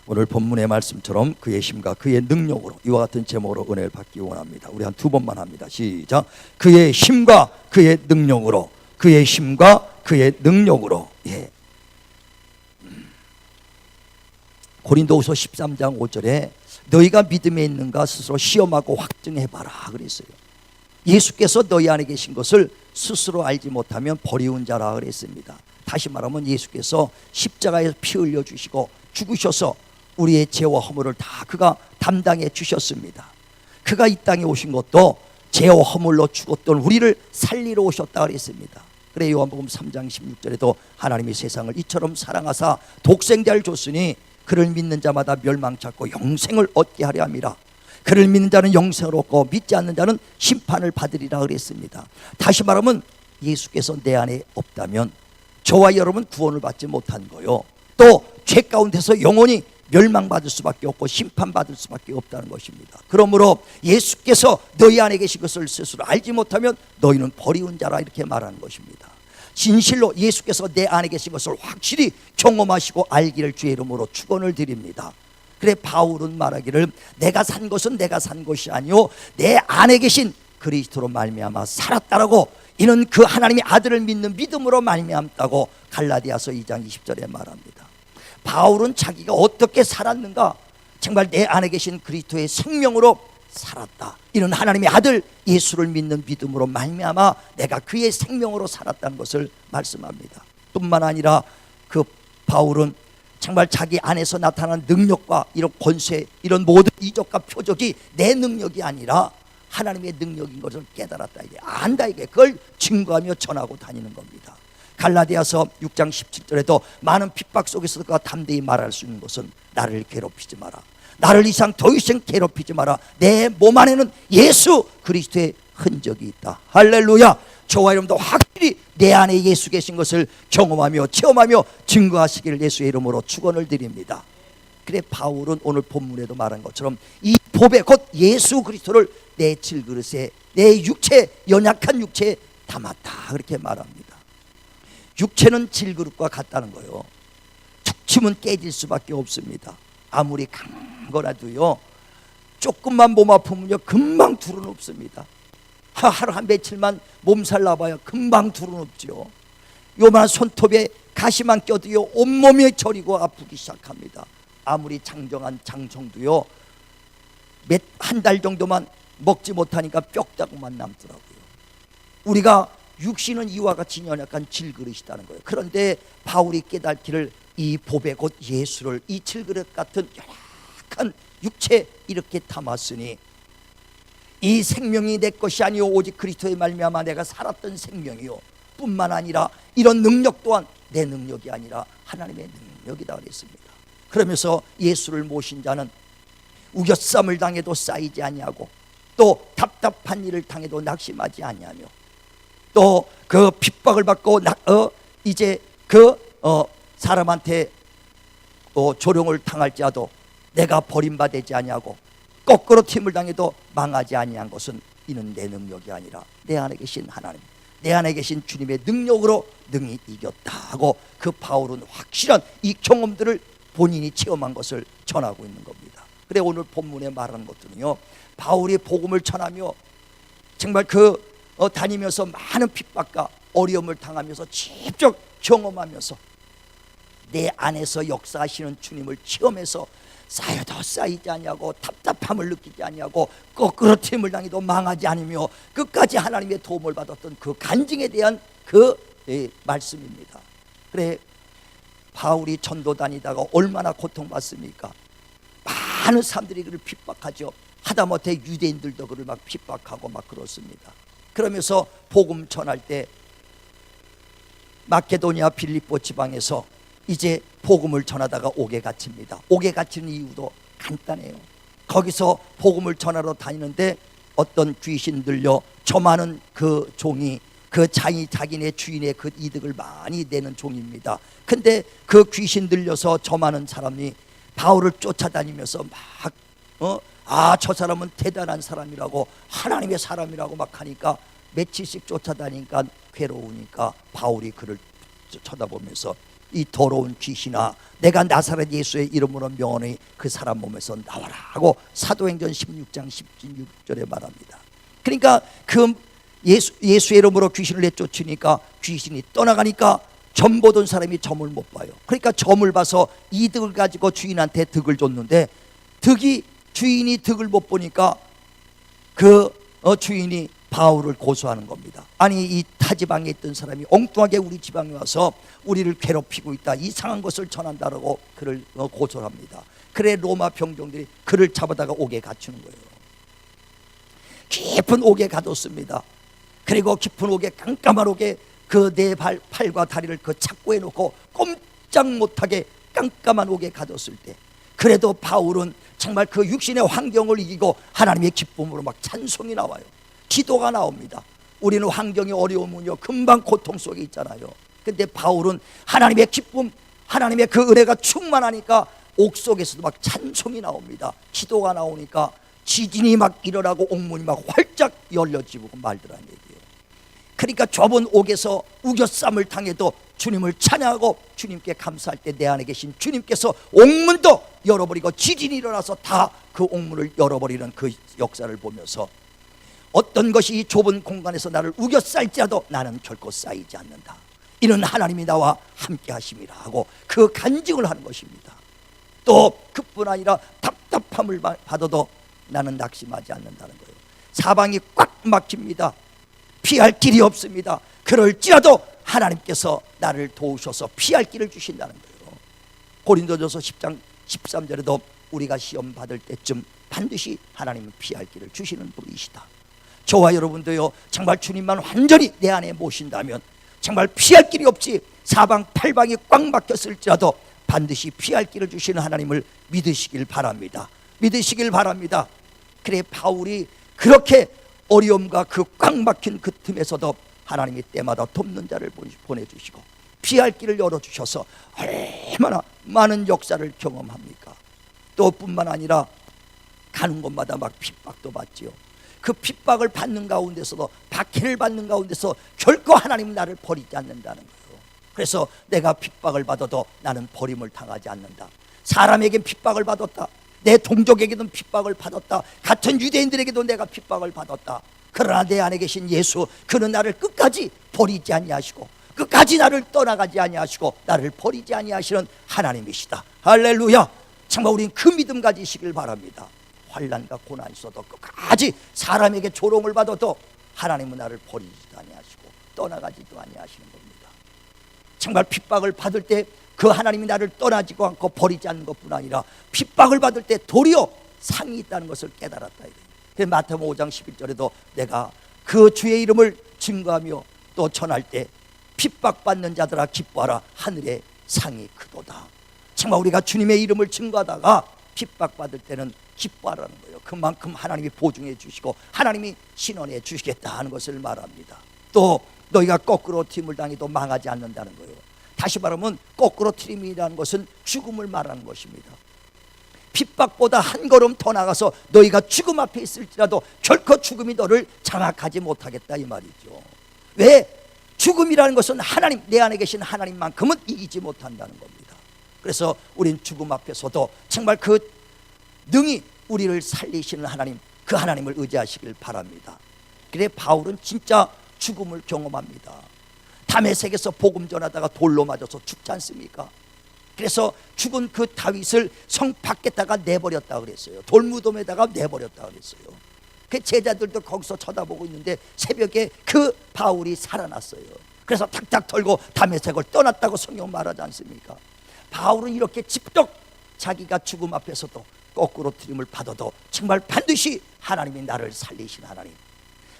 오늘 본문의 말씀처럼 그의 힘과 그의 능력으로 이와 같은 제목으로 은혜를 받기 원합니다. 우리 한 두 번만 합니다. 시작. 그의 힘과 그의 능력으로, 그의 힘과 그의 능력으로. 예. 고린도후서 13장 5절에 너희가 믿음에 있는가 스스로 시험하고 확증해봐라 그랬어요. 예수께서 너희 안에 계신 것을 스스로 알지 못하면 버리운 자라 그랬습니다. 다시 말하면 예수께서 십자가에서 피 흘려 주시고 죽으셔서 우리의 죄와 허물을 다 그가 담당해 주셨습니다. 그가 이 땅에 오신 것도 죄와 허물로 죽었던 우리를 살리러 오셨다 그랬습니다. 그래 요한복음 3장 16절에도 하나님이 세상을 이처럼 사랑하사 독생자를 줬으니 그를 믿는 자마다 멸망치 않고 영생을 얻게 하려 함이라. 그를 믿는 자는 영생을 얻고 믿지 않는 자는 심판을 받으리라 그랬습니다. 다시 말하면 예수께서 내 안에 없다면 저와 여러분 구원을 받지 못한 거요, 또 죄 가운데서 영원히 멸망받을 수밖에 없고 심판받을 수밖에 없다는 것입니다. 그러므로 예수께서 너희 안에 계신 것을 스스로 알지 못하면 너희는 버리운 자라 이렇게 말하는 것입니다. 진실로 예수께서 내 안에 계신 것을 확실히 경험하시고 알기를 주의 이름으로 축원을 드립니다. 그래 바울은 말하기를 내가 산 것은 내가 산 것이 아니요 내 안에 계신 그리스도로 말미암아 살았다라고, 이는 그 하나님의 아들을 믿는 믿음으로 말미암다고 갈라디아서 2장 20절에 말합니다. 바울은 자기가 어떻게 살았는가, 정말 내 안에 계신 그리스도의 생명으로 살았다, 이는 하나님의 아들 예수를 믿는 믿음으로 말미암아 내가 그의 생명으로 살았다는 것을 말씀합니다. 뿐만 아니라 그 바울은 정말 자기 안에서 나타난 능력과 이런 권세, 이런 모든 이적과 표적이 내 능력이 아니라 하나님의 능력인 것을 깨달았다, 이게 안다, 이게 그걸 증거하며 전하고 다니는 겁니다. 갈라디아서 6장 17절에도 많은 핍박 속에서도 그가 담대히 말할 수 있는 것은 나를 괴롭히지 마라, 나를 이상 더 이상 괴롭히지 마라, 내 몸 안에는 예수 그리스도의 흔적이 있다. 할렐루야. 저와 여러분도 확실히 내 안에 예수 계신 것을 경험하며 체험하며 증거하시기를 예수의 이름으로 축원을 드립니다. 그래 바울은 오늘 본문에도 말한 것처럼 이 보배 곧 예수 그리스도를 내 질그릇에, 내 육체, 연약한 육체에 담았다 그렇게 말합니다. 육체는 질그릇과 같다는 거예요. 툭 치면 깨질 수밖에 없습니다. 아무리 강거라도요 조금만 몸 아프면요 금방 둘은 없습니다. 하루 한 며칠만 몸살 나봐야 금방 둘은 없죠. 요만한 손톱에 가시만 껴도요 온몸이 저리고 아프기 시작합니다. 아무리 장정한 장성도요 한 달 정도만 먹지 못하니까 뼈다구만 남더라고요. 우리가 육신은 이와 같이 연약한 질그릇이라는 거예요. 그런데 바울이 깨닫기를 이 보배 곧 예수를 이 질그릇 같은 연약한 육체 이렇게 담았으니 이 생명이 내 것이 아니요 오직 그리스도의 말미암아 내가 살았던 생명이요, 뿐만 아니라 이런 능력 또한 내 능력이 아니라 하나님의 능력이다 그랬습니다. 그러면서 예수를 모신 자는 우겨쌈을 당해도 쌓이지 아니하고 또 답답한 일을 당해도 낙심하지 아니하며 또 그 핍박을 받고 이제 사람한테 조롱을 당할지라도 내가 버림받지 아니하고 거꾸로 팀을 당해도 망하지 아니한 것은 이는 내 능력이 아니라 내 안에 계신 하나님, 내 안에 계신 주님의 능력으로 능히 이겼다 하고 그 바울은 확실한 이 경험들을 본인이 체험한 것을 전하고 있는 겁니다. 그래 오늘 본문에 말하는 것들은요 바울이 복음을 전하며 정말 다니면서 많은 핍박과 어려움을 당하면서 직접 경험하면서 내 안에서 역사하시는 주님을 체험해서 쌓여도 쌓이지 아니하고 답답함을 느끼지 아니하고 거꾸로 팀을 당해도 망하지 않으며 끝까지 하나님의 도움을 받았던 그 간증에 대한 말씀입니다. 그래 바울이 전도 다니다가 얼마나 고통받습니까? 많은 사람들이 그를 핍박하죠. 하다못해 유대인들도 그를 막 핍박하고 막 그렇습니다. 그러면서 복음 전할 때 마케도니아 빌립보 지방에서 이제 복음을 전하다가 옥에 갇힙니다. 옥에 갇히는 이유도 간단해요. 거기서 복음을 전하러 다니는데 어떤 귀신 들려 저많은 그 종이 자기네 주인의 그 이득을 많이 내는 종입니다. 근데 그 귀신 들려서 저많은 사람이 바울을 쫓아다니면서 막 저 사람은 대단한 사람이라고 하나님의 사람이라고 막 하니까 며칠씩 쫓아다니니까 괴로우니까 바울이 그를 쳐다보면서 이 더러운 귀신아, 내가 나사렛 예수의 이름으로 명하노니 그 사람 몸에서 나와라 하고 사도행전 16장 16절에 말합니다. 그러니까 그 예수의 이름으로 귀신을 내쫓으니까 귀신이 떠나가니까 점 보던 사람이 점을 못 봐요. 그러니까 점을 봐서 이득을 가지고 주인한테 득을 줬는데 주인이 득을 못 보니까 주인이 바울을 고소하는 겁니다. 아니, 이 타지방에 있던 사람이 엉뚱하게 우리 지방에 와서 우리를 괴롭히고 있다, 이상한 것을 전한다라고 그를 고소를 합니다. 그래 로마 병정들이 그를 잡아다가 옥에 갇히는 거예요. 깊은 옥에 가뒀습니다. 그리고 깊은 옥에, 깜깜한 옥에 그 네 팔과 다리를 그 착고에 놓고 꼼짝 못하게 깜깜한 옥에 가뒀을 때, 그래도 바울은 정말 그 육신의 환경을 이기고 하나님의 기쁨으로 막 찬송이 나와요. 기도가 나옵니다. 우리는 환경이 어려우면요 금방 고통 속에 있잖아요. 근데 바울은 하나님의 기쁨, 하나님의 그 은혜가 충만하니까 옥 속에서도 막 찬송이 나옵니다. 기도가 나오니까 지진이 막 일어나고 옥문이 막 활짝 열려지고 말더란 얘기예요. 그러니까 좁은 옥에서 우겨쌈을 당해도 주님을 찬양하고 주님께 감사할 때 내 안에 계신 주님께서 옥문도 열어버리고 지진이 일어나서 다 그 옥문을 열어버리는 그 역사를 보면서 어떤 것이 이 좁은 공간에서 나를 우겨쌀지라도 나는 결코 쌓이지 않는다, 이는 하나님이 나와 함께 하심이라 하고 그 간증을 하는 것입니다. 또 그뿐 아니라 답답함을 받아도 나는 낙심하지 않는다는 거예요. 사방이 꽉 막힙니다. 피할 길이 없습니다. 그럴지라도 하나님께서 나를 도우셔서 피할 길을 주신다는 거예요. 고린도전서 10장 13절에도 우리가 시험 받을 때쯤 반드시 하나님은 피할 길을 주시는 분이시다. 저와 여러분도요, 정말 주님만 완전히 내 안에 모신다면 정말 피할 길이 없이 사방 팔방이 꽉 막혔을지라도 반드시 피할 길을 주시는 하나님을 믿으시길 바랍니다. 믿으시길 바랍니다. 그래 바울이 그렇게 어려움과 그 꽉 막힌 그 틈에서도 하나님이 때마다 돕는 자를 보내주시고 피할 길을 열어주셔서 얼마나 많은 역사를 경험합니까? 또 뿐만 아니라 가는 곳마다 막 핍박도 받지요. 그 핍박을 받는 가운데서도, 박해를 받는 가운데서 결코 하나님은 나를 버리지 않는다는 거예요. 그래서 내가 핍박을 받아도 나는 버림을 당하지 않는다. 사람에겐 핍박을 받았다, 내 동족에게도 핍박을 받았다, 같은 유대인들에게도 내가 핍박을 받았다. 그러나 내 안에 계신 예수, 그는 나를 끝까지 버리지 아니하시고 끝까지 나를 떠나가지 아니하시고 나를 버리지 아니하시는 하나님이시다. 할렐루야. 정말 우린 그 믿음 가지시길 바랍니다. 환난과 고난이 있어도 끝까지 사람에게 조롱을 받아도 하나님은 나를 버리지도 아니하시고 떠나가지도 아니하시는 겁니다. 정말 핍박을 받을 때 그 하나님이 나를 떠나지도 않고 버리지 않는 것뿐 아니라 핍박을 받을 때 도리어 상이 있다는 것을 깨달았다. 그래서 마태복음 5장 11절에도 내가 그 주의 이름을 증거하며 또 전할 때 핍박받는 자들아 기뻐하라, 하늘의 상이 크도다. 정말 우리가 주님의 이름을 증거하다가 핍박받을 때는 기뻐하라는 거예요. 그만큼 하나님이 보증해 주시고 하나님이 신원해 주시겠다 하는 것을 말합니다. 또 너희가 거꾸로 튀임을 당해도 망하지 않는다는 거예요. 다시 말하면 거꾸로 튀임이라는 것은 죽음을 말하는 것입니다. 핍박보다 한 걸음 더 나가서 너희가 죽음 앞에 있을지라도 결코 죽음이 너를 장악하지 못하겠다 이 말이죠. 왜? 죽음이라는 것은 하나님, 내 안에 계신 하나님만큼은 이기지 못한다는 겁니다. 그래서 우린 죽음 앞에서도 정말 그 능히 우리를 살리시는 하나님, 그 하나님을 의지하시길 바랍니다. 그래 바울은 진짜 죽음을 경험합니다. 다메섹에서 복음 전하다가 돌로 맞아서 죽지 않습니까? 그래서 죽은 그 다윗을 성 밖에다가 내버렸다 그랬어요. 돌무덤에다가 내버렸다 그랬어요. 그 제자들도 거기서 쳐다보고 있는데 새벽에 그 바울이 살아났어요. 그래서 탁탁 털고 다메섹을 떠났다고 성경 말하지 않습니까? 바울은 이렇게 집독 자기가 죽음 앞에서도 거꾸로 트림을 받아도 정말 반드시 하나님이 나를 살리신 하나님,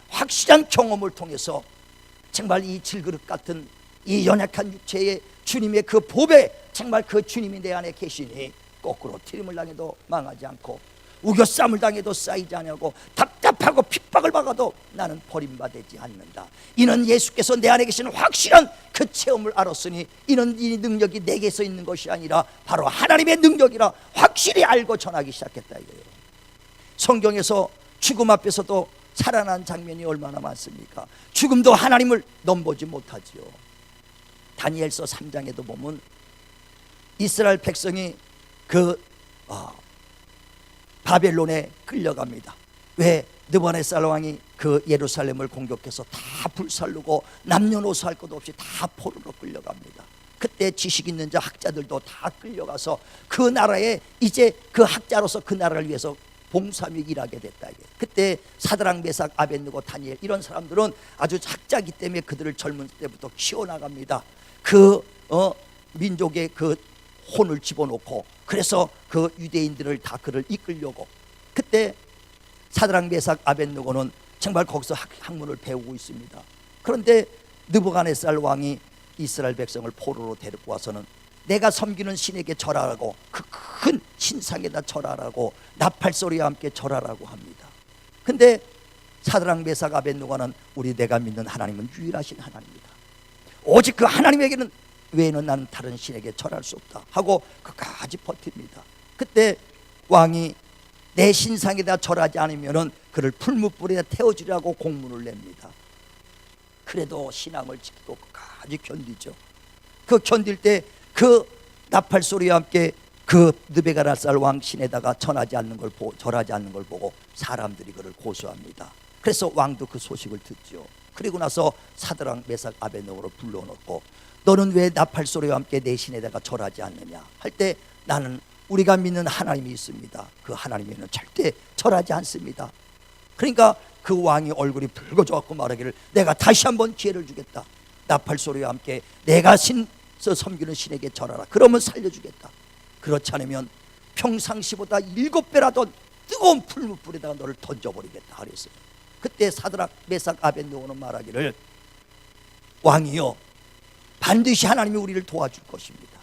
확실한 경험을 통해서 정말 이 질그릇 같은 이 연약한 육체에 주님의 그 보배, 정말 그 주님이 내 안에 계시니 거꾸로 트림을 당해도 망하지 않고 우겨쌈을 당해도 쌓이지 않고 답답하고 핍박을 받아도 나는 버림받지 않는다. 이는 예수께서 내 안에 계시는 확실한 그 체험을 알았으니 이는 이 능력이 내게서 있는 것이 아니라 바로 하나님의 능력이라 확실히 알고 전하기 시작했다 이거예요. 성경에서 죽음 앞에서도 살아난 장면이 얼마나 많습니까? 죽음도 하나님을 넘보지 못하지요. 다니엘서 3장에도 보면 이스라엘 백성이 그 바벨론에 끌려갑니다. 왜? 느부갓네살 왕이 그 예루살렘을 공격해서 다 불살르고 남녀노소 할 것 없이 다 포로로 끌려갑니다. 그때 지식 있는 자 학자들도 다 끌려가서 그 나라에 이제 그 학자로서 그 나라를 위해서 봉사하며 일하게 됐다. 그때 사드락 메삭 아벳느고 다니엘 이런 사람들은 아주 학자이기 때문에 그들을 젊은 때부터 키워나갑니다. 그 민족의 그 혼을 집어넣고, 그래서 그 유대인들을 다 그를 이끌려고. 그때 사드락 메삭 아벳느고는 정말 거기서 학문을 배우고 있습니다. 그런데 느부갓네살 왕이 이스라엘 백성을 포로로 데리고 와서는 내가 섬기는 신에게 절하라고, 그 큰 신상에다 절하라고, 나팔소리와 함께 절하라고 합니다. 근데 사드락 메삭 아벳느고는 우리 내가 믿는 하나님은 유일하신 하나님이다, 오직 그 하나님에게는 외에는 나는 다른 신에게 절할 수 없다 하고 그까지 버팁니다. 그때 왕이 내 신상에다 절하지 않으면은 그를 풀무불에 태워주려고 공문을 냅니다. 그래도 신앙을 지키고 끝까지 견디죠. 그 견딜 때 그 나팔 소리와 함께 그 느부갓네살 왕 신에다가 절하지 않는 걸 보고 사람들이 그를 고소합니다. 그래서 왕도 그 소식을 듣죠. 그리고 나서 사드락 메삭 아벳느고를 불러놓고 너는 왜 나팔 소리와 함께 내 신에다가 절하지 않느냐 할 때, 나는 우리가 믿는 하나님이 있습니다. 그 하나님에는 절대 절하지 않습니다. 그러니까 그 왕이 얼굴이 붉어져갖고 말하기를 내가 다시 한번 기회를 주겠다. 나팔 소리와 함께 내가 섬기는 신에게 절하라. 그러면 살려주겠다. 그렇지 않으면 평상시보다 7배라도 뜨거운 풀무불에다가 너를 던져버리겠다 그랬어요. 그때 사드락 메삭 아벳느고는 말하기를 왕이여, 반드시 하나님이 우리를 도와줄 것입니다.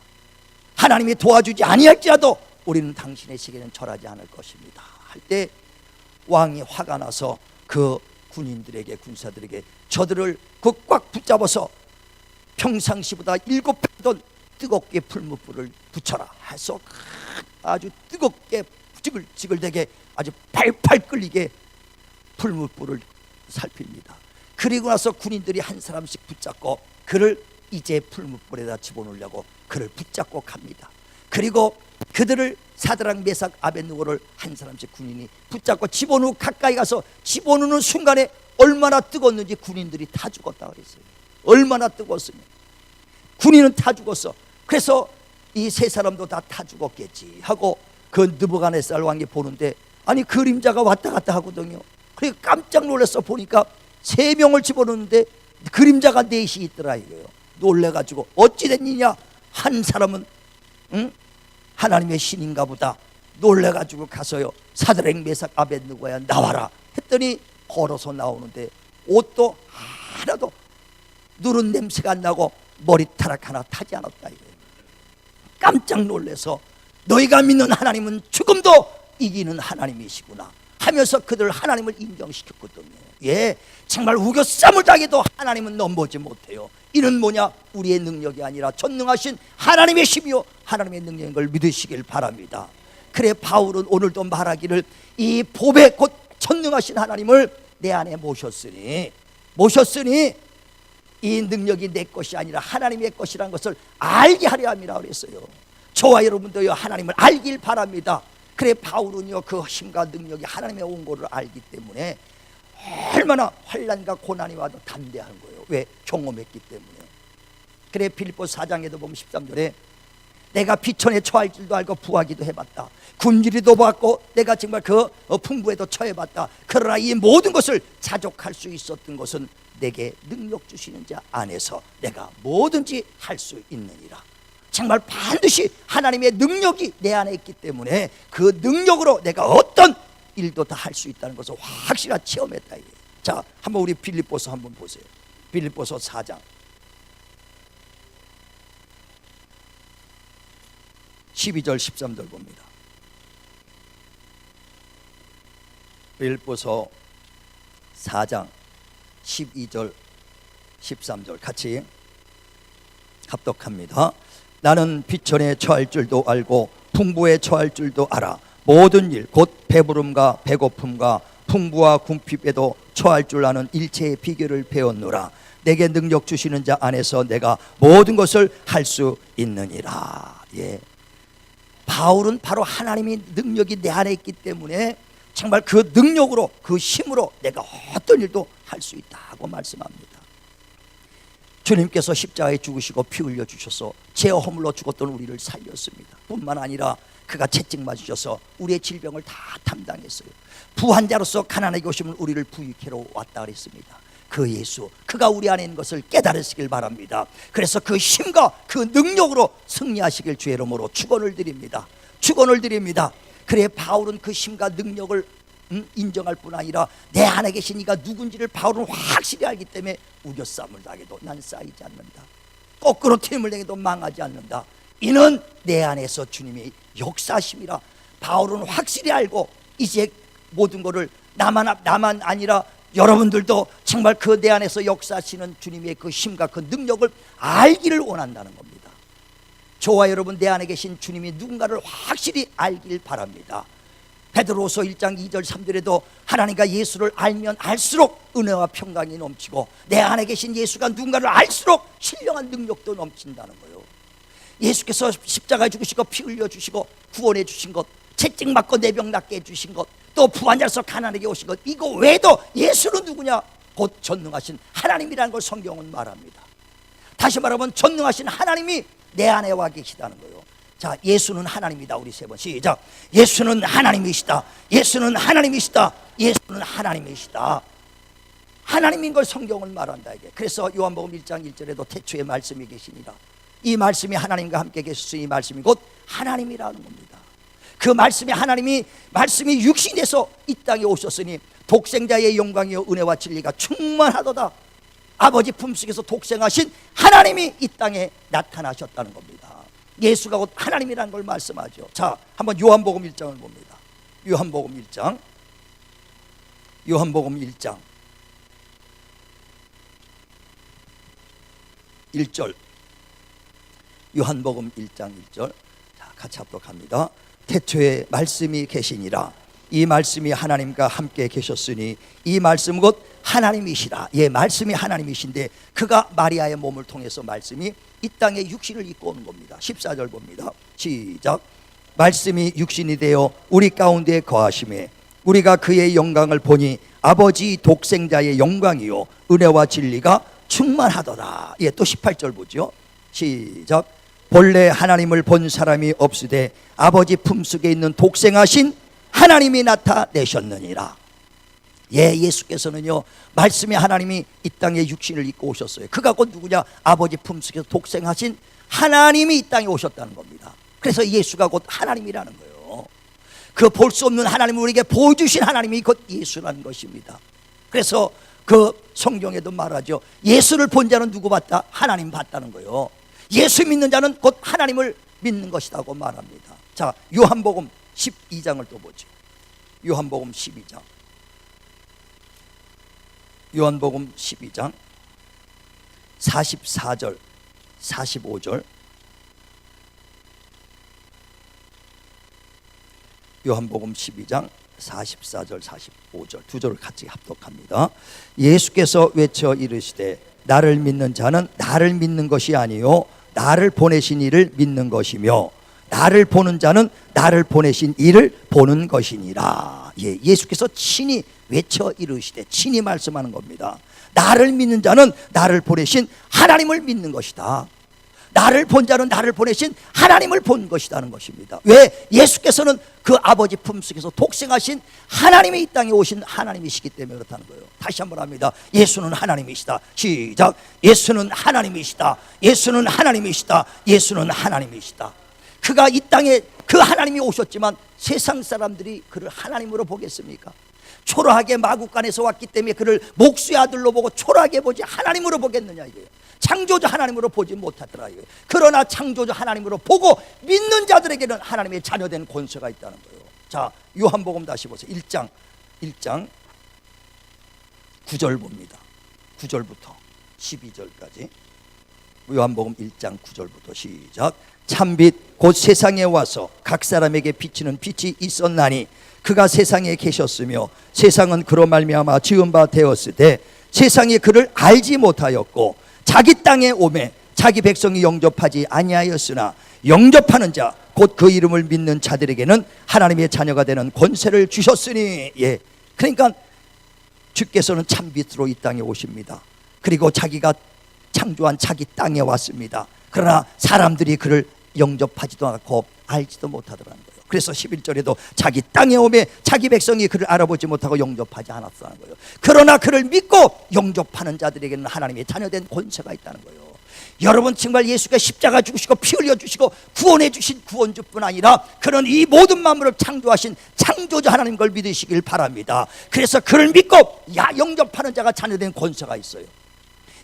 하나님이 도와주지 아니할지라도 우리는 당신의 시계는 절하지 않을 것입니다 할 때, 왕이 화가 나서 그 군인들에게, 군사들에게 저들을 그 꽉 붙잡아서 평상시보다 7배 더 뜨겁게 풀무불을 붙여라 해서 아주 뜨겁게 지글지글되게 아주 팔팔 끓이게 풀무불을 살핍니다. 그리고 나서 군인들이 한 사람씩 붙잡고 그를 이제 풀무불에다 집어넣으려고 그를 붙잡고 갑니다. 그리고 그들을 사드락 메삭 아벳느고를 한 사람씩 군인이 붙잡고 집어넣고 가까이 가서 집어넣는 순간에 얼마나 뜨거웠는지 군인들이 다 죽었다 그랬어요. 얼마나 뜨거웠으면 군인은 다 죽었어. 그래서 이 세 사람도 다 죽었겠지 하고 그 느부갓네살 왕이 보는데, 아니 그림자가 왔다 갔다 하거든요. 그래서 깜짝 놀라서 보니까 3명을 집어넣는데 그림자가 4이 있더라 이거예요. 놀래가지고 어찌 됐느냐, 한 사람은 하나님의 신인가 보다 놀래가지고 가서요, 사드락 메삭 아벳느고야 나와라 했더니 걸어서 나오는데 옷도 하나도 누른 냄새가 안 나고 머리카락 하나 타지 않았다 이거예요. 깜짝 놀라서 너희가 믿는 하나님은 죽음도 이기는 하나님이시구나 하면서 그들 하나님을 인정시켰거든요. 예, 정말 우겨쌈을 당해도 하나님은 넘보지 못해요. 이는 뭐냐, 우리의 능력이 아니라 전능하신 하나님의 힘이요 하나님의 능력인 걸 믿으시길 바랍니다. 그래 바울은 오늘도 말하기를 이 보배 곧 전능하신 하나님을 내 안에 모셨으니 이 능력이 내 것이 아니라 하나님의 것이라는 것을 알게 하려 함이라 그랬어요. 저와 여러분도요 하나님을 알길 바랍니다. 그래 바울은요 그 힘과 능력이 하나님의 온 거를 알기 때문에 얼마나 환난과 고난이 와도 담대한 거예요. 왜? 경험했기 때문에. 그래 빌립보서 4장에도 보면 13절에 내가 비천에 처할 줄도 알고 부하기도 해봤다. 굶주리도 봤고 내가 정말 그 풍부에도 처해봤다. 그러나 이 모든 것을 자족할 수 있었던 것은 내게 능력 주시는 자 안에서 내가 뭐든지 할 수 있느니라. 정말 반드시 하나님의 능력이 내 안에 있기 때문에 그 능력으로 내가 어떤 일도 다 할 수 있다는 것을 확실하게 체험했다. 자, 한번 우리 빌립보서 한번 보세요. 빌립보서 4장 12절 13절 봅니다. 빌립보서 4장 12절 13절 같이 합독합니다. 나는 비천에 처할 줄도 알고 풍부에 처할 줄도 알아. 모든 일 곧 배부름과 배고픔과 풍부와 궁핍에도 처할 줄 아는 일체의 비결을 배웠노라. 내게 능력 주시는 자 안에서 내가 모든 것을 할 수 있느니라. 예. 바울은 바로 하나님의 능력이 내 안에 있기 때문에 정말 그 능력으로, 그 힘으로 내가 어떤 일도 할 수 있다고 말씀합니다. 주님께서 십자가에 죽으시고 피 흘려 주셔서 죄 허물로 죽었던 우리를 살렸습니다. 뿐만 아니라 그가 채찍 맞으셔서 우리의 질병을 다 담당했어요. 부한자로서 가난하게 오시면 우리를 부유케로 왔다 그랬습니다. 그 예수, 그가 우리 안에 있는 것을 깨달으시길 바랍니다. 그래서 그 힘과 그 능력으로 승리하시길 주의 이름으로 축원을 드립니다. 축원을 드립니다. 그래 바울은 그 힘과 능력을 인정할 뿐 아니라 내 안에 계신 이가 누군지를 바울은 확실히 알기 때문에 우겨싸움을 당해도 난 쌓이지 않는다. 거꾸로 팀을 내게도 망하지 않는다. 이는 내 안에서 주님의 역사심이라. 바울은 확실히 알고 이제 모든 것을 나만 아니라 여러분들도 정말 그 내 안에서 역사하시는 주님의 그 힘과 그 능력을 알기를 원한다는 겁니다. 저와 여러분 내 안에 계신 주님이 누군가를 확실히 알길 바랍니다. 베드로서 1장 2절 3절에도 하나님과 예수를 알면 알수록 은혜와 평강이 넘치고 내 안에 계신 예수가 누군가를 알수록 신령한 능력도 넘친다는 거예요. 예수께서 십자가에 죽으시고 피 흘려 주시고 구원해 주신 것, 채찍 맞고 내 병 낫게 해주신 것, 또 부활자로서 가난하게 오신 것, 이거 외에도 예수는 누구냐? 곧 전능하신 하나님이라는 걸 성경은 말합니다. 다시 말하면 전능하신 하나님이 내 안에 와 계시다는 거예요. 자, 예수는 하나님이다. 우리 세 번 시작. 예수는 하나님이시다. 예수는 하나님이시다. 예수는 하나님이시다. 하나님인 걸 성경은 말한다 이게. 그래서 요한복음 1장 1절에도 태초에 말씀이 계시니라. 이 말씀이 하나님과 함께 계셨으니 이 말씀이 곧 하나님이라는 겁니다. 그 말씀이 말씀이 육신에서 이 땅에 오셨으니 독생자의 영광이요 은혜와 진리가 충만하도다. 아버지 품속에서 독생하신 하나님이 이 땅에 나타나셨다는 겁니다. 예수가 곧 하나님이라는 걸 말씀하죠. 자, 한번 요한복음 1장을 봅니다. 요한복음 1장 1절 요한복음 1장 1절. 자, 같이 합독합니다. 태초에 말씀이 계시니라. 이 말씀이 하나님과 함께 계셨으니 이 말씀 곧 하나님이시라. 예, 말씀이 하나님이신데 그가 마리아의 몸을 통해서 말씀이 이 땅에 육신을 입고 오는 겁니다. 14절 봅니다. 시작. 말씀이 육신이 되어 우리 가운데 거하심에 우리가 그의 영광을 보니 아버지 독생자의 영광이요 은혜와 진리가 충만하더라. 예, 또 18절 보죠. 시작. 본래 하나님을 본 사람이 없으되 아버지 품속에 있는 독생하신 하나님이 나타내셨느니라. 예, 예수께서는요 말씀의 하나님이 이 땅에 육신을 입고 오셨어요. 그가 곧 누구냐? 아버지 품속에서 독생하신 하나님이 이 땅에 오셨다는 겁니다. 그래서 예수가 곧 하나님이라는 거예요. 그 볼 수 없는 하나님을 우리에게 보여주신 하나님이 곧 예수라는 것입니다. 그래서 그 성경에도 말하죠. 예수를 본 자는 누구 봤다? 하나님 봤다는 거예요. 예수 믿는 자는 곧 하나님을 믿는 것이라고 말합니다. 자, 요한복음 12장을 또 보죠. 요한복음 12장. 요한복음 12장 44절 45절. 요한복음 12장 44절 45절 두 절을 같이 합독합니다. 예수께서 외쳐 이르시되 나를 믿는 자는 나를 믿는 것이 아니요 나를 보내신 이를 믿는 것이며 나를 보는 자는 나를 보내신 이를 보는 것이니라. 예, 예수께서 친히 외쳐 이르시되 친히 말씀하는 겁니다. 나를 믿는 자는 나를 보내신 하나님을 믿는 것이다. 나를 본 자는 나를 보내신 하나님을 본 것이라는 것입니다. 왜? 예수께서는 그 아버지 품속에서 독생하신 하나님이 이 땅에 오신 하나님이시기 때문에 그렇다는 거예요. 다시 한번 합니다. 예수는 하나님이시다. 시작. 예수는 하나님이시다. 예수는 하나님이시다. 예수는 하나님이시다. 그가 이 땅에 그 하나님이 오셨지만 세상 사람들이 그를 하나님으로 보겠습니까? 초라하게 마국간에서 왔기 때문에 그를 목수의 아들로 보고 초라하게 보지 하나님으로 보겠느냐 이거예요. 창조주 하나님으로 보지 못하더라 이거예요. 그러나 창조주 하나님으로 보고 믿는 자들에게는 하나님의 자녀된 권세가 있다는 거예요. 자, 요한복음 다시 보세요. 1장 9절 봅니다. 9절부터 12절까지. 요한복음 1장 9절부터 시작. 참빛 곧 세상에 와서 각 사람에게 비치는 빛이 있었나니 그가 세상에 계셨으며 세상은 그로 말미암아 지은 바 되었으되 세상이 그를 알지 못하였고 자기 땅에 오매 자기 백성이 영접하지 아니하였으나 영접하는 자 곧 그 이름을 믿는 자들에게는 하나님의 자녀가 되는 권세를 주셨으니. 예, 그러니까 주께서는 참빛으로 이 땅에 오십니다. 그리고 자기가 창조한 자기 땅에 왔습니다. 그러나 사람들이 그를 영접하지도 않고 알지도 못하더라는 거예요. 그래서 11절에도 자기 땅에 오매 자기 백성이 그를 알아보지 못하고 영접하지 않았다는 거예요. 그러나 그를 믿고 영접하는 자들에게는 하나님의 자녀된 권세가 있다는 거예요. 여러분, 정말 예수가 십자가 죽으시고 피 흘려 주시고 구원해 주신 구원주뿐 아니라 그런 이 모든 만물을 창조하신 창조자 하나님 걸 믿으시길 바랍니다. 그래서 그를 믿고 영접하는 자가 자녀된 권세가 있어요.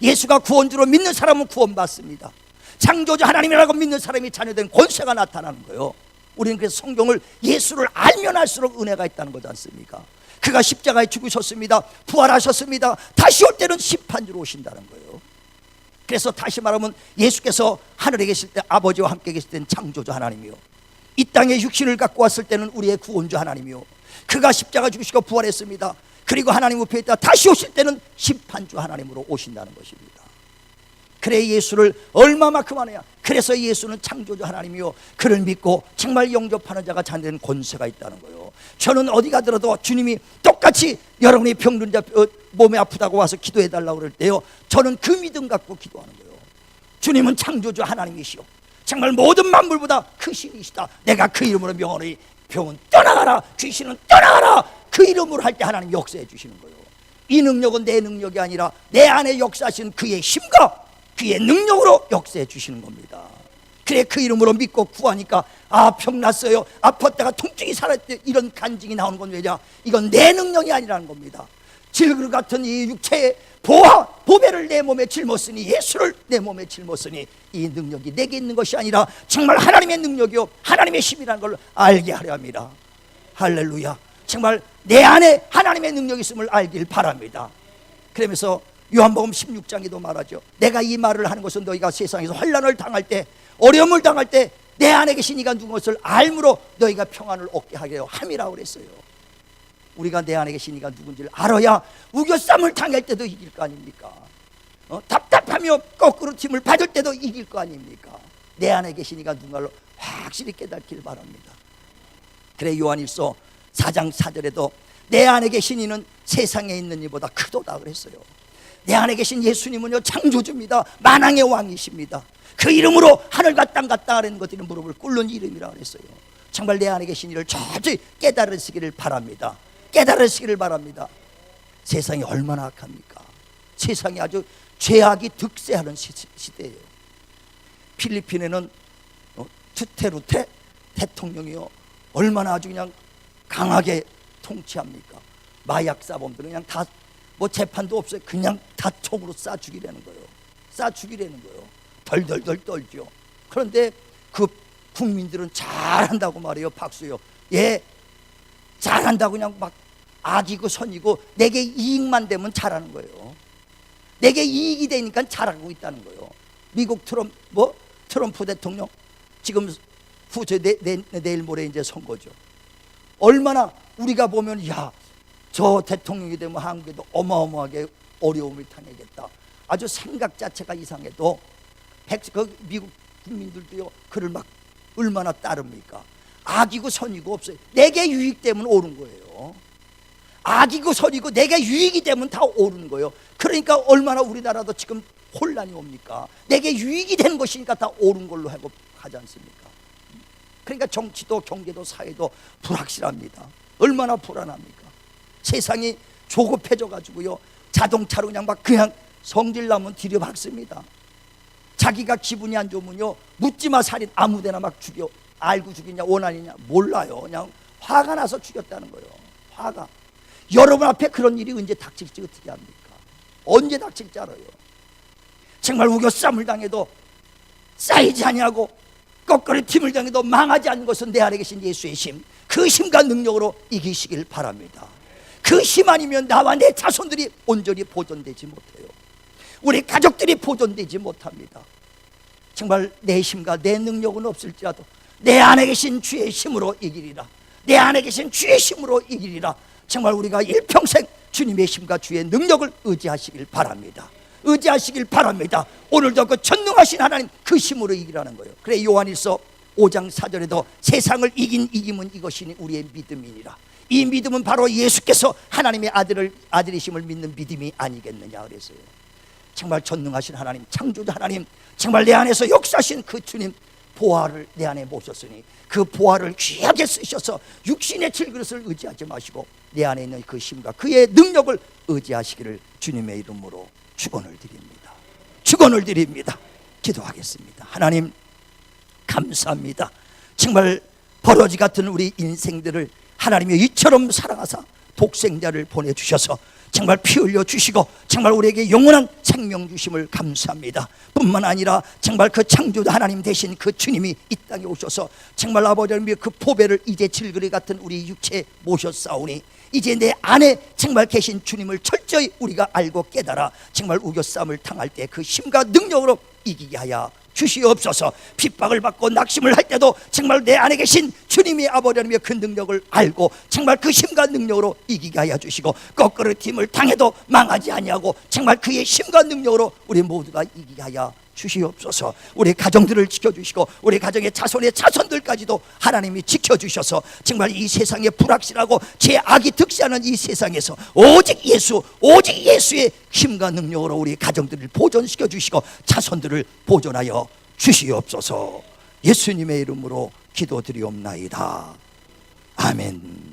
예수가 구원주로 믿는 사람은 구원받습니다. 창조자 하나님이라고 믿는 사람이 자녀된 권세가 나타나는 거예요. 우리는 그래서 성경을 예수를 알면 알수록 은혜가 있다는 거지 않습니까? 그가 십자가에 죽으셨습니다. 부활하셨습니다. 다시 올 때는 심판주로 오신다는 거예요. 그래서 다시 말하면 예수께서 하늘에 계실 때 아버지와 함께 계실 때는 창조주 하나님이요, 이 땅에 육신을 갖고 왔을 때는 우리의 구원주 하나님이요, 그가 십자가 죽으시고 부활했습니다. 그리고 하나님 우편에 있다 다시 오실 때는 심판주 하나님으로 오신다는 것입니다. 그래 예수를 얼마만큼 하느냐. 그래서 예수는 창조주 하나님이요, 그를 믿고 정말 영접하는 자가 자녀된 권세가 있다는 거예요. 저는 어디 가더라도 주님이 똑같이 여러분이 병든자 몸이 아프다고 와서 기도해달라고 그럴 때요, 저는 그 믿음 갖고 기도하는 거예요. 주님은 창조주 하나님이시오, 정말 모든 만물보다 크신이시다. 내가 그 이름으로 명하노니 병은 떠나가라, 귀신은 떠나가라. 그 이름으로 할 때 하나님 역사해 주시는 거예요. 이 능력은 내 능력이 아니라 내 안에 역사하신 그의 힘과 그의 능력으로 역사해 주시는 겁니다. 그래 그 이름으로 믿고 구하니까 병 났어요, 아팠다가 통증이 사라졌대, 이런 간증이 나오는 건 왜냐? 이건 내 능력이 아니라는 겁니다. 질그릇 같은 이 육체의 보배를 내 몸에 짊었으니, 예수를 내 몸에 짊었으니 이 능력이 내게 있는 것이 아니라 정말 하나님의 능력이요 하나님의 힘이라는 걸 알게 하려 합니다. 할렐루야. 정말 내 안에 하나님의 능력이 있음을 알길 바랍니다. 그러면서 요한복음 16장에도 말하죠. 내가 이 말을 하는 것은 너희가 세상에서 환난을 당할 때, 어려움을 당할 때 내 안에 계신 이가 누군 것을 알므로 너희가 평안을 얻게 하려 함이라고 그랬어요. 우리가 내 안에 계신 이가 누군지를 알아야 우겨쌈을 당할 때도 이길 거 아닙니까? 답답하며 거꾸로 팀을 받을 때도 이길 거 아닙니까? 내 안에 계신 이가 누군가를 확실히 깨닫길 바랍니다. 그래 요한일서 4장 4절에도 내 안에 계신 이는 세상에 있는 이보다 크도다 그랬어요. 내 안에 계신 예수님은요 창조주입니다. 만왕의 왕이십니다. 그 이름으로 하늘과 땅과 땅 아래 있는 것들이 무릎을 꿇는 이름이라고 그랬어요. 정말 내 안에 계신 이를 철저히 깨달으시기를 바랍니다. 깨달으시기를 바랍니다. 세상이 얼마나 악합니까? 세상이 아주 죄악이 득세하는 시대예요. 필리핀에는 두테르테 대통령이요 얼마나 아주 그냥 강하게 통치합니까? 마약 사범들은 그냥 다 뭐 재판도 없어요. 그냥 다 총으로 쏴 죽이려는 거예요. 쏴 죽이려는 거예요. 덜덜덜 떨죠. 그런데 그 국민들은 잘한다고 말해요. 박수요. 예, 잘한다고 그냥 막 악이고 선이고 내게 이익만 되면 잘하는 거예요. 내게 이익이 되니까 잘하고 있다는 거예요. 미국 트럼프 대통령 지금 내일 모레 이제 선거죠. 얼마나 우리가 보면 저 대통령이 되면 한국에도 어마어마하게 어려움을 당하겠다. 아주 생각 자체가 이상해도 미국 국민들도요 그를 막 얼마나 따릅니까? 악이고 선이고 없어요. 내게 유익 되면 옳은 거예요. 악이고 선이고 내게 유익이 되면 다 옳은 거예요. 그러니까 얼마나 우리나라도 지금 혼란이 옵니까? 내게 유익이 되는 것이니까 다 옳은 걸로 하지 않습니까? 그러니까 정치도 경제도 사회도 불확실합니다. 얼마나 불안합니까? 세상이 조급해져 가지고요 자동차로 그냥 성질나면 들여박습니다. 자기가 기분이 안 좋으면요 묻지마 살인 아무데나 막 죽여. 알고 죽이냐 원한이냐 몰라요. 그냥 화가 나서 죽였다는 거예요. 화가. 여러분 앞에 그런 일이 언제 닥칠지 어떻게 합니까? 언제 닥칠지 알아요. 정말 우겨쌈을 당해도 쌓이지 아니하고 거꾸로 팀을 당해도 망하지 않는 것은 내 안에 계신 예수의 힘, 그 힘과 능력으로 이기시길 바랍니다. 그 힘 아니면 나와 내 자손들이 온전히 보존되지 못해요. 우리 가족들이 보존되지 못합니다. 정말 내 힘과 내 능력은 없을지라도 내 안에 계신 주의 힘으로 이기리라. 내 안에 계신 주의 힘으로 이기리라. 정말 우리가 일평생 주님의 힘과 주의 능력을 의지하시길 바랍니다. 의지하시길 바랍니다. 오늘도 그 전능하신 하나님 그 힘으로 이기라는 거예요. 그래 요한일서 5장 4절에도 세상을 이긴 이김은 이것이니 우리의 믿음이니라. 이 믿음은 바로 예수께서 하나님의 아들이심을 믿는 믿음이 아니겠느냐 그랬어요. 정말 전능하신 하나님, 창조주 하나님, 정말 내 안에서 역사하신 그 주님 보화를 내 안에 모셨으니 그 보화를 귀하게 쓰셔서 육신의 질그릇을 의지하지 마시고 내 안에 있는 그 힘과 그의 능력을 의지하시기를 주님의 이름으로 축원을 드립니다. 축원을 드립니다. 기도하겠습니다. 하나님 감사합니다. 정말 버러지 같은 우리 인생들을 하나님이 이처럼 사랑하사 독생자를 보내주셔서 정말 피 흘려 주시고 정말 우리에게 영원한 생명 주심을 감사합니다. 뿐만 아니라 정말 그 창조주 하나님 되신 그 주님이 이 땅에 오셔서 정말 아버지 하나님의 그 보배를 이제 질그릇 같은 우리 육체에 모셨사오니 이제 내 안에 정말 계신 주님을 철저히 우리가 알고 깨달아 정말 우겨싸움을 당할 때 그 힘과 능력으로 이기게 하여 주시옵소서. 핍박을 받고 낙심을 할 때도 정말 내 안에 계신 주님이 아버지 하나님의 그 능력을 알고 정말 그 힘과 능력으로 이기게 하여 주시고 거꾸로팀을 당해도 망하지 아니하고 정말 그의 힘과 능력으로 우리 모두가 이기게 하여 주시옵소서. 우리 가정들을 지켜주시고 우리 가정의 자손의 자손들까지도 하나님이 지켜주셔서 정말 이 세상에 불확실하고 죄악이 득세하는 이 세상에서 오직 예수의 힘과 능력으로 우리 가정들을 보존시켜 주시고 자손들을 보존하여 주시옵소서. 예수님의 이름으로 기도드리옵나이다. 아멘.